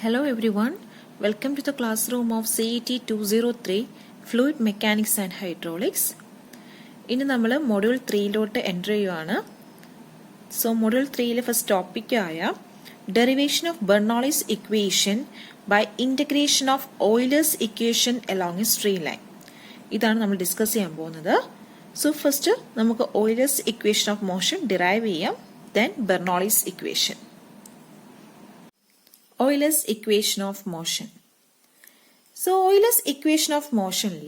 Hello everyone, welcome to the classroom of CET 203 Fluid Mechanics and Hydraulics. ഇനി നമ്മൾ module 3 enter ചെയ്യുകയാണ്. So module 3 first ടോപ്പിക്കായ derivation of Bernoulli's equation by integration of Euler's equation along a stream line, ഇതാണ് നമ്മൾ discuss ചെയ്യാൻ പോകുന്നത്. So first നമുക്ക് Euler's equation of motion derive ചെയ്യാം, then Bernoulli's equation. Euler's equation of motion. So Euler's equation of motionൽ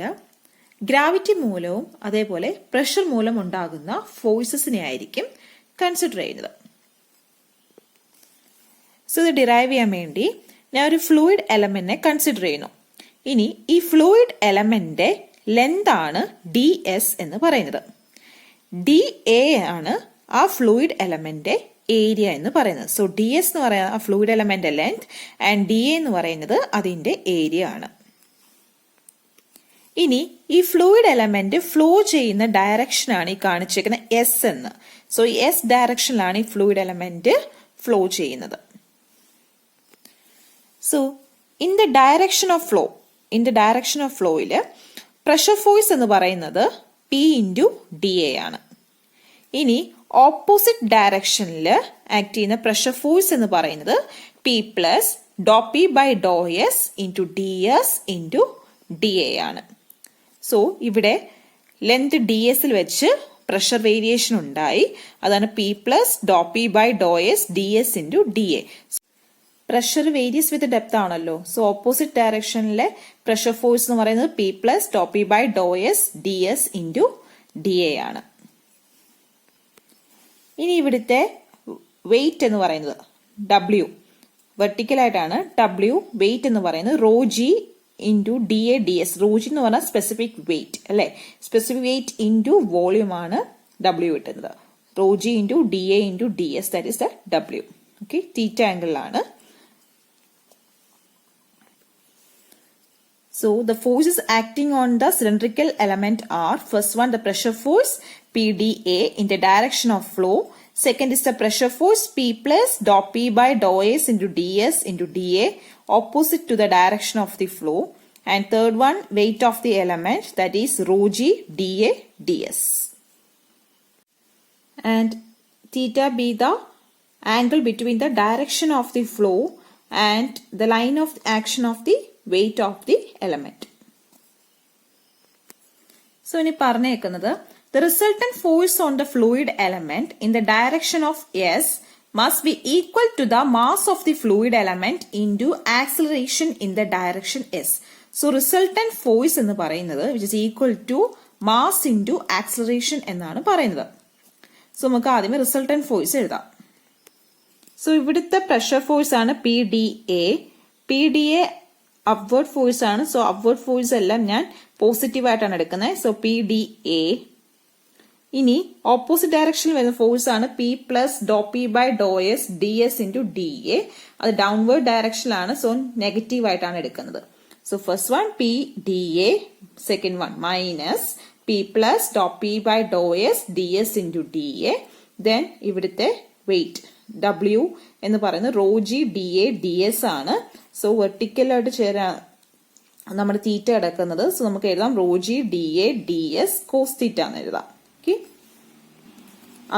gravity മൂലവും അതേപോലെ pressure മൂലം ഉണ്ടാകുന്ന ഫോഴ്സസിനെ ആയിരിക്കും കൺസിഡർ ചെയ്യുന്നത്. സോ ഇത് ഡിറൈവ് ചെയ്യാൻ വേണ്ടി ഞാൻ ഒരു ഫ്ലൂയിഡ് എലമെന്റിനെ കൺസിഡർ ചെയ്യുന്നു. ഇനി ഈ ഫ്ലൂയിഡ് എലമെന്റിന്റെ ലെന്ത് ആണ് ds എന്ന് പറയുന്നത്. dA ആണ് ആ ഫ്ലൂയിഡ് എലമെന്റിന്റെ ഏരിയ എന്ന് പറയുന്നത്. സോ ds എന്ന് പറയുന്നത് ആ fluid element length and dA എന്ന് പറയുന്നത് അതിന്റെ ഏരിയ ആണ്. ഇനി ഈ ഫ്ലൂയിഡ് എലമെന്റ് ഫ്ലോ ചെയ്യുന്ന ഡയറക്ഷൻ ആണ് ഈ കാണിച്ചിരിക്കുന്ന എസ് എന്ന്. സോ ഈ എസ് ഡയറക്ഷനിലാണ് ഈ ഫ്ലൂയിഡ് എലമെന്റ് ഫ്ലോ ചെയ്യുന്നത്. So in the direction of ഫ്ലോയില് പ്രഷർ ഫോഴ്സ് എന്ന് പറയുന്നത് P × dA ആണ്. ഇനി ഓപ്പോസിറ്റ് ഡയറക്ഷനിൽ ആക്ട് ചെയ്യുന്ന പ്രഷർ ഫോഴ്സ് എന്ന് പറയുന്നത് P plus Dr P by Dr S into ds into dA ആണ്. സോ ഇവിടെ ലെങ്ത് ds വെച്ച് പ്രഷർ വേരിയേഷൻ ഉണ്ടായി, അതാണ് P plus Dr P by Dr S ds into dA. Pressure varies with depth ആണല്ലോ, so opposite ഡയറക്ഷനിലെ pressure force എന്ന് പറയുന്നത് P plus Dr P by Dr S ds into dA ആണ്. ഇനി ഇവിടുത്തെ വെയിറ്റ് എന്ന് പറയുന്നത് W, വെർട്ടിക്കലായിട്ടാണ് W വെയിറ്റ് എന്ന് പറയുന്നത് rho G into dA ds. Rho G എന്ന് പറഞ്ഞാൽ സ്പെസിഫിക് വെയിറ്റ് അല്ലെ, സ്പെസിഫിക് വെയിറ്റ് ഇൻറ്റു വോളിയം ആണ് W കിട്ടുന്നത്. Rho G into dA into ds, that is the W. Okay, theta ആംഗിളിലാണ്. So the forces acting on the cylindrical element are, first one the pressure force PdA in the direction of flow, second is the pressure force P plus dou P by dou S into ds into dA opposite to the direction of the flow, and third one weight of the element, that is rho g dA ds, and theta be the angle between the direction of the flow and the line of action of the weight of the element. So ഇനി പറഞ്ഞേക്കുന്നത് the resultant force on the fluid element in the direction of S must be equal to the mass of the fluid element into acceleration in the direction S. So resultant force എന്ന് പറയുന്നത് which is equal to mass into acceleration എന്നാണ് പറയുന്നത്. So നമുക്ക് ആദ്യമേ resultant force എഴുതാം. So ഇവിടുത്തെ pressure force ആണ് PdA upward force ആണ്. സോ അപ്വേർഡ് ഫോഴ്സ് എല്ലാം ഞാൻ പോസിറ്റീവ് ആയിട്ടാണ് എടുക്കുന്നത്. So PdA. ഇനി ഓപ്പോസിറ്റ് ഡയറക്ഷനിൽ വരുന്ന ഫോഴ്സ് ആണ് P plus Dr P by Dr S ds into dA. അത് ഡൗൺവേർഡ് ഡയറക്ഷനിലാണ്, സോ നെഗറ്റീവ് ആയിട്ടാണ് എടുക്കുന്നത്. So first one PdA, second one minus P plus Dr P by Dr S ds into dA. Then ഇവിടുത്തെ weight W എന്ന് പറയുന്നത് rho G dA ds ആണ്. So വെർട്ടിക്കലായിട്ട് ചേരാൻ നമ്മുടെ തീറ്റ കിടക്കുന്നത്. സോ നമുക്ക് എഴുതാം rho G dA ds cos theta എന്ന് എഴുതാം. ഓക്കെ,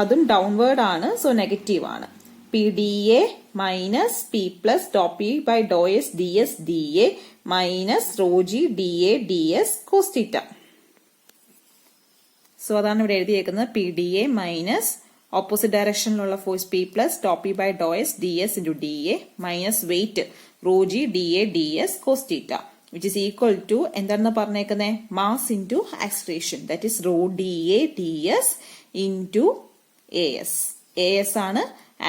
അതും ഡൗൺവേർഡ് ആണ്, സോ നെഗറ്റീവ് ആണ്. PdA minus P plus Dr P by Dr S ds dA minus rho G dA ds cos theta. So അതാണ് ഇവിടെ എഴുതിയേക്കുന്നത്. PdA മൈനസ് ഓപ്പോസിറ്റ് ഡയറക്ഷനിലുള്ള force P plus Dr P by Dr S ds into dA minus weight rho G dA ds cos theta, which is equal to എന്താണെന്ന് പറഞ്ഞേക്കുന്നത് mass into acceleration, that is rho dA ds into AS. AS ആണ്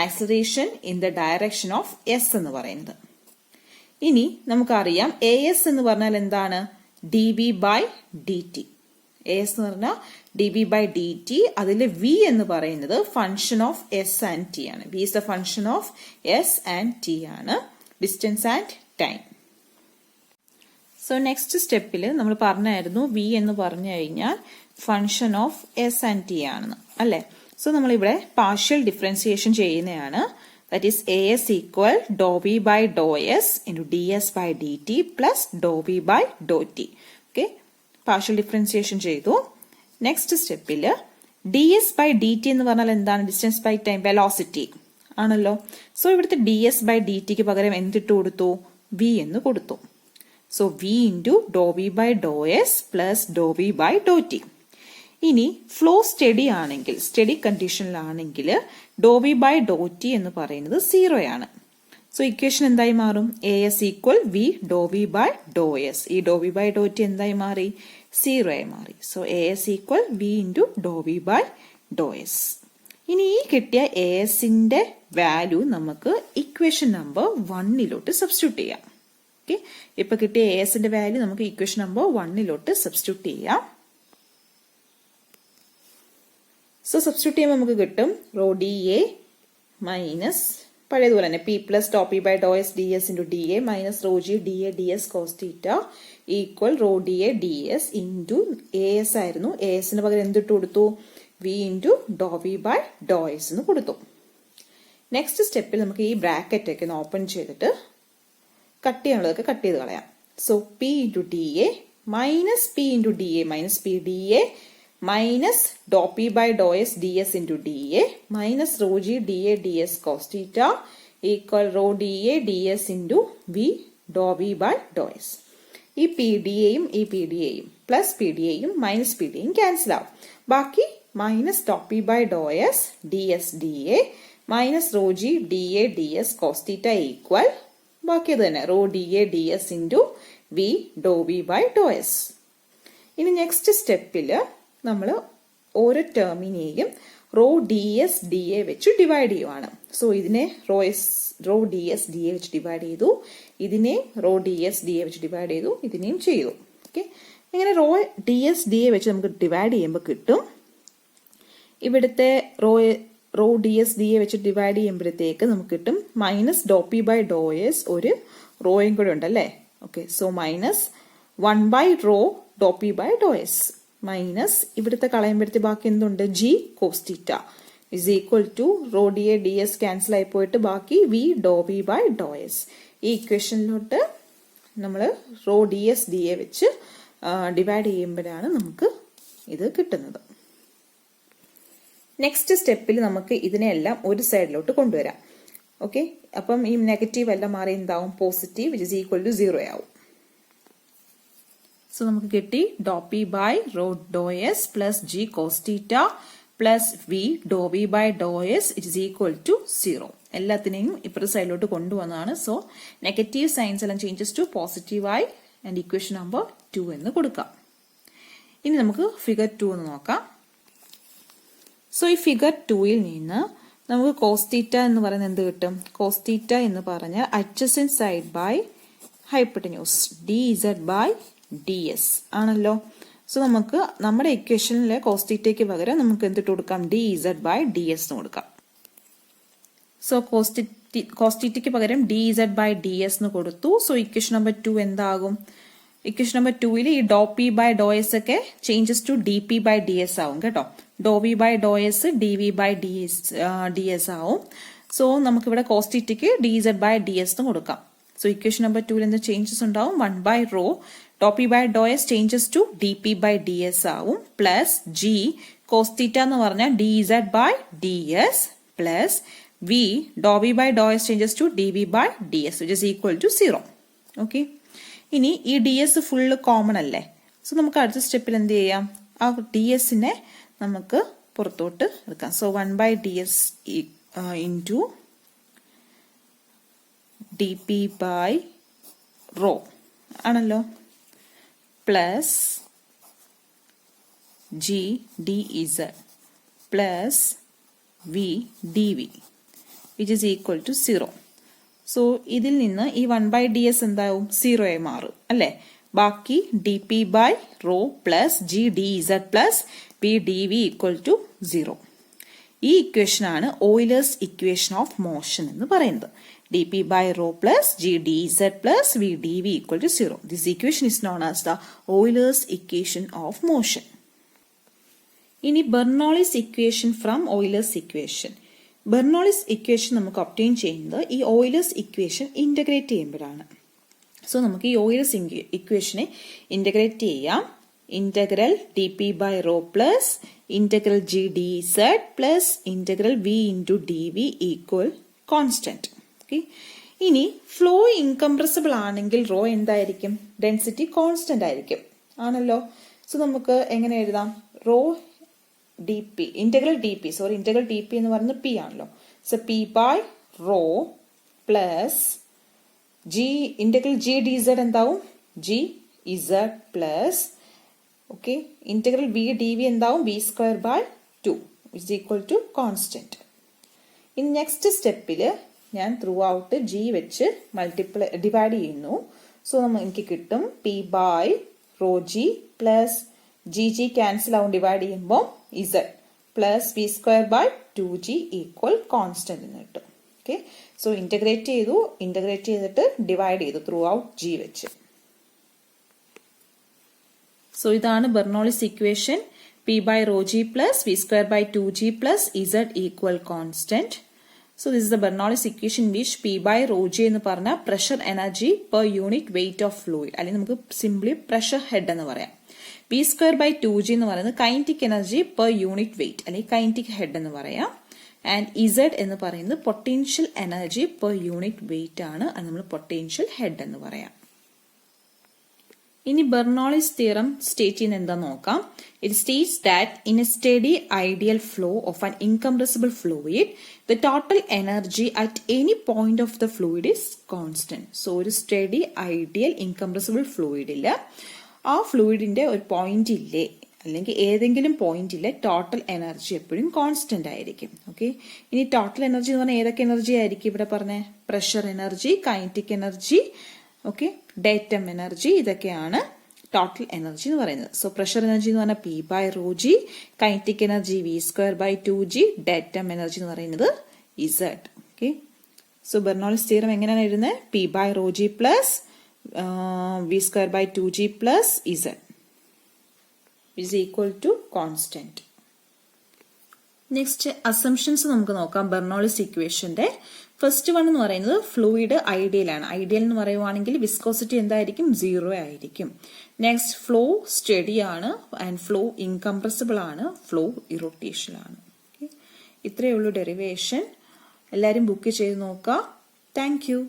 acceleration in the direction of S എന്ന് പറയുന്നത്. ഇനി നമുക്കറിയാം AS എന്ന് പറഞ്ഞാൽ എന്താണ്, dV ബൈ dt. AS എന്ന് പറഞ്ഞാൽ dV ബൈ dt. അതിൽ V എന്ന് പറയുന്നത് function of S and T ആണ്. V is the function of S and T ആണ്, distance and time. So next സ്റ്റെപ്പിൽ നമ്മൾ പറഞ്ഞായിരുന്നു V എന്ന് പറഞ്ഞു കഴിഞ്ഞാൽ function of S and T ആണെന്ന് അല്ലേ. സോ നമ്മളിവിടെ പാർഷ്യൽ ഡിഫറൻസിയേഷൻ ചെയ്യുന്നതാണ്. That is AS equal dou V by dou S into ds by dt plus dou V by dou t. Okay, partial differentiation ചെയ്തു. Next സ്റ്റെപ്പിൽ ds by dt എന്ന് പറഞ്ഞാൽ എന്താണ്? Distance by time, velocity ആണല്ലോ. So ഇവിടുത്തെ ds by dt ക്ക് പകരം എന്തിട്ട് കൊടുത്തു? v എന്ന് കൊടുത്തു. So v into Dr V by Dr S plus dou V by dou T. ഇനി ഫ്ലോ സ്റ്റഡി ആണെങ്കിൽ, സ്റ്റഡി കണ്ടീഷനിലാണെങ്കിൽ dou V by dou T എന്ന് പറയുന്നത് 0 ആണ്. സോ ഇക്വേഷൻ എന്തായി മാറും? A S equal V Dr V by Dr S. ഈ dou V by dou T എന്തായി മാറി? 0 ആയി മാറി. So A S equal V into Dr V by Dr S. ഇനി ഈ കിട്ടിയ എ എസിന്റെ വാല്യൂ നമുക്ക് ഇക്വേഷൻ നമ്പർ 1 സബ്സ്റ്റിറ്റ്യൂട്ട് ചെയ്യാം. ഓക്കെ, ഇപ്പൊ കിട്ടിയ എ എസിന്റെ വാല്യൂ നമുക്ക് ഇക്വേഷൻ നമ്പർ 1 സബ്സ്റ്റിറ്റ്യൂട്ട് ചെയ്യാം. സോ സബ്സ്റ്റിറ്റ്യൂട്ട് ചെയ്യുമ്പോൾ നമുക്ക് കിട്ടും റോ ഡി എ മൈനസ് പഴയതുപോലെ തന്നെ പി പ്ലസ് ഡോ P by Dr S D S into d A minus rho G D A D S cos theta equal rho D A D S into a s ആയിരുന്നു. A എസിന് പകരം എന്തിട്ട് കൊടുത്തു? V into Dr V by Dr s എന്ന് കൊടുത്തു. Next സ്റ്റെപ്പിൽ നമുക്ക് ഈ ബ്രാക്കറ്റ് ഒക്കെ ഒന്ന് ഓപ്പൺ ചെയ്തിട്ട് കട്ട് ചെയ്യാനുള്ളതൊക്കെ കട്ട് ചെയ്ത് കളയാം. So P into d A minus P into d A minus P D A minus dou p by dou s ds into dA minus rho g dA ds cos theta equal rho dA ds into v dou v by dou s. ഈ P D എയും ഈ P D എയും plus P D എയും minus P D എയും cancel ആവും. ബാക്കി minus Dr P by Dr S D S D A minus rho G D A D S cos theta equal ബാക്കി അത് തന്നെ rho D A D S into V Dr V by Dr S. ഇനി next സ്റ്റെപ്പിൽ നമ്മൾ ഓരോ ടേമിനെയും rho D S D A വെച്ച് divide ചെയ്യുവാണ്. സോ ഇതിനെ rho D S D A വെച്ച് ഡിവൈഡ് ചെയ്തു, ഇതിനെ rho D S D A വെച്ച് ഡിവൈഡ് ചെയ്തു, ഇതിനെയും ചെയ്തു. ഓക്കെ, ഇങ്ങനെ rho D S D A വെച്ച് നമുക്ക് ഡിവൈഡ് ചെയ്യുമ്പോൾ കിട്ടും ഇവിടുത്തെ rho D S D A വെച്ച് ഡിവൈഡ് ചെയ്യുമ്പോഴത്തേക്ക് നമുക്ക് കിട്ടും minus Dr P by Dr s ഒരു റോയും കൂടെ ഉണ്ടല്ലേ. Okay, so minus 1 by rho Dr P by Dr s minus ഇവിടുത്തെ കളയുമ്പോഴത്തെ ബാക്കി എന്തുണ്ട്? G cos theta is equal to rho D A D s cancel ആയി പോയിട്ട് ബാക്കി v Dr V by Dr S. ഈ ഇക്വേഷനിലോട്ട് നമ്മൾ rho D S D A വെച്ച് ഡിവൈഡ് ചെയ്യുമ്പോഴാണ് നമുക്ക് ഇത് കിട്ടുന്നത്. നെക്സ്റ്റ് സ്റ്റെപ്പിൽ നമുക്ക് ഇതിനെല്ലാം ഒരു സൈഡിലോട്ട് കൊണ്ടുവരാം. ഓക്കെ, അപ്പം ഈ നെഗറ്റീവ് എല്ലാം മാറി എന്താവും? Positive which is equal to 0 ആവും. സോ നമുക്ക് കിട്ടി dou P by rho dou S plus G cos theta plus V Dr V by Dr S it is equal to 0. എല്ലാത്തിനെയും ഇപ്പുറത്തെ സൈഡിലോട്ട് കൊണ്ടുവന്നതാണ്. സോ നെഗറ്റീവ് സൈൻസ് എല്ലാം ചേഞ്ചസ് ടു പോസിറ്റീവായി and equation number 2 എന്ന് കൊടുക്കാം. ഇനി നമുക്ക് ഫിഗർ 2 എന്ന് നോക്കാം. സോ ഈ ഫിഗർ 2ൽ നിന്ന് നമുക്ക് കോസ് തീറ്റ എന്ന് പറയുന്നത് എന്ത് കിട്ടും? കോസ് തീറ്റ എന്ന് പറഞ്ഞാൽ adjacent side by hypotenuse d Z by D s ആണല്ലോ. സോ നമുക്ക് നമ്മുടെ ഇക്വേഷനിലെ കോസ് തീറ്റയ്ക്ക് പകരം നമുക്ക് എന്തിട്ട് കൊടുക്കാം? D Z by D S എന്ന് കൊടുക്കാം. സോ കോസ് തീറ്റയ്ക്ക് പകരം d Z by D S എന്ന് കൊടുത്തു. സോ ഇക്വേഷൻ നമ്പർ 2 എന്താകും? ഇക്വേഷൻ നമ്പർ 2ൽ ഈ dou P by Dr S ഒക്കെ changes to D P by D S ആവും കേട്ടോ. Dou V by Dr S D V by D S ആവും. So നമുക്കിവിടെ കോസ് തീറ്റയ്ക്ക് D Z by D S എന്ന് കൊടുക്കാം. സോ ഇക്വേഷൻ നമ്പർ 2ൽ എന്ത് changes ഉണ്ടാവും? 1 by rho Dr P by Dr s changes to D P by D S ആവും plus G cos theta എന്ന് പറഞ്ഞാൽ d Z by D s plus V Dr V by Dr s changes to d V by D s which is equal to 0. Okay, ഇനി ഈ d s full common അല്ലേ. So നമുക്ക് അടുത്ത സ്റ്റെപ്പിൽ എന്ത് ചെയ്യാം? ആ ഡി എസിനെ നമുക്ക് പുറത്തോട്ട് എടുക്കാം. So 1 by D S into D P by rho ആണല്ലോ plus G D Z plus V D V which is equal to 0. So ഇതിൽ നിന്ന് ഈ 1 ബൈ ഡി എസ് എന്താവും? 0 ആയി മാറും അല്ലേ. ബാക്കി d P by rho plus G D Z plus V D v equal to 0. ഈ ഇക്വേഷനാണ് ഓയിലേഴ്സ് ഇക്വേഷൻ ഓഫ് മോഷൻ എന്ന് പറയുന്നത്. dp by rho plus gdz plus vdv equal to 0. This equation is known as the Euler's equation of motion. ഇനി Bernoulli's equation from Euler's equation. Bernoulli's equation നമുക്ക് obtain ചെയ്യുന്നത് ഈ Euler's equation integrate ചെയ്യുമ്പോഴാണ്. So നമുക്ക് ഈ Euler's ഇക്വേഷനെ integrate ചെയ്യാം. Integral d P by rho plus integral G D z plus integral v into d v equal constant. Okay, ഇനി flow incompressible ആണെങ്കിൽ റോ എന്തായിരിക്കും? ഡെൻസിറ്റി കോൺസ്റ്റന്റ് ആയിരിക്കും, ആണല്ലോ. സോ നമുക്ക് എങ്ങനെ എഴുതാം? Rho d p integral d p എന്ന് പറയുന്നത് പി ആണല്ലോ. So P by rho plus G integral G D Z എന്താവും? G Z plus okay integral V D V എന്താവും? V square by 2 is equal to constant. ഇനി next സ്റ്റെപ്പിൽ ഞാൻ throughout G വെച്ച് divide ചെയ്യുന്നു. So എനിക്ക് കിട്ടും P by rho G plus G G cancel ആവും ഡിവൈഡ് ചെയ്യുമ്പോൾ Z plus V square by 2g equal constant എന്ന് കിട്ടും. ഓക്കെ, സോ ഇന്റഗ്രേറ്റ് ചെയ്തിട്ട് ഡിവൈഡ് ചെയ്തു ത്രൂ ഔട്ട് ജി വെച്ച്. സോ ഇതാണ് Bernoulli's equation. P by rho G plus V square by 2g plus z equal constant. So this is the Bernoulli's equation which p by rho G എന്ന് പറഞ്ഞാൽ pressure energy per unit weight of fluid, അല്ലെങ്കിൽ നമുക്ക് simply pressure head എന്ന് പറയാം. V square by 2g എന്ന് പറയുന്നത് kinetic energy per unit wait, അല്ലെങ്കിൽ kinetic head എന്ന് പറയാം. ആൻഡ് ഇസഡ് എന്ന് പറയുന്നത് potential energy per unit wait ആണ്, അത് നമ്മൾ പൊട്ടൻഷ്യൽ ഹെഡ് എന്ന് പറയാം. ഇനി ബെർണോളിസ് തിയറം സ്റ്റേറ്റ് ചെയ്യുന്നത് എന്താ നോക്കാം. It States that in A study ideal flow of an incompressible fluid the total energy at any point of the fluid is constant. So ഒരു സ്റ്റഡി ഐഡിയൽ ഇൻകംപ്രസിബിൾ ഫ്ലൂയിഡില് ആ ഫ്ലൂയിഡിന്റെ ഒരു point ഇല്ലേ, അല്ലെങ്കിൽ ഏതെങ്കിലും പോയിന്റിലെ ടോട്ടൽ എനർജി എപ്പോഴും കോൺസ്റ്റന്റ് ആയിരിക്കും. Okay, ഇനി ടോട്ടൽ എനർജി എന്ന് പറഞ്ഞാൽ ഏതൊക്കെ എനർജി ആയിരിക്കും ഇവിടെ പറഞ്ഞേ? Pressure energy, kinetic energy, okay, datum energy, ഇതൊക്കെയാണ് ടോട്ടൽ എനർജി എന്ന് പറയുന്നത്. സോ പ്രഷർ എനർജി എന്ന് പറഞ്ഞാൽ p by rho g, kinetic energy v square by 2g, datum energy എന്ന് പറയുന്നത് z. Okay, so Bernoulli's theorem എങ്ങനെയാണ് എഴുതുന്നത്? P by rho G plus v square by 2g plus z is equal to constant. Next assumptions നമുക്ക് നോക്കാം Bernoulli's ഇക്വേഷന്റെ. First one എന്ന് പറയുന്നത് fluid ideal ആണ്. ഐഡിയൽ എന്ന് പറയുവാണെങ്കിൽ വിസ്കോസിറ്റി എന്തായിരിക്കും? 0 ആയിരിക്കും. നെക്സ്റ്റ് ഫ്ലോ സ്റ്റഡി ആണ് ആൻഡ് ഫ്ലോ ഇൻകംപ്രസിബിൾ ആണ്, ഫ്ലോ ഇറോട്ടേഷൻ ആണ്. ഇത്രയേ ഉള്ളൂ ഡെറിവേഷൻ. എല്ലാവരും ബുക്ക് ചെയ്ത് നോക്കുക. Thank you.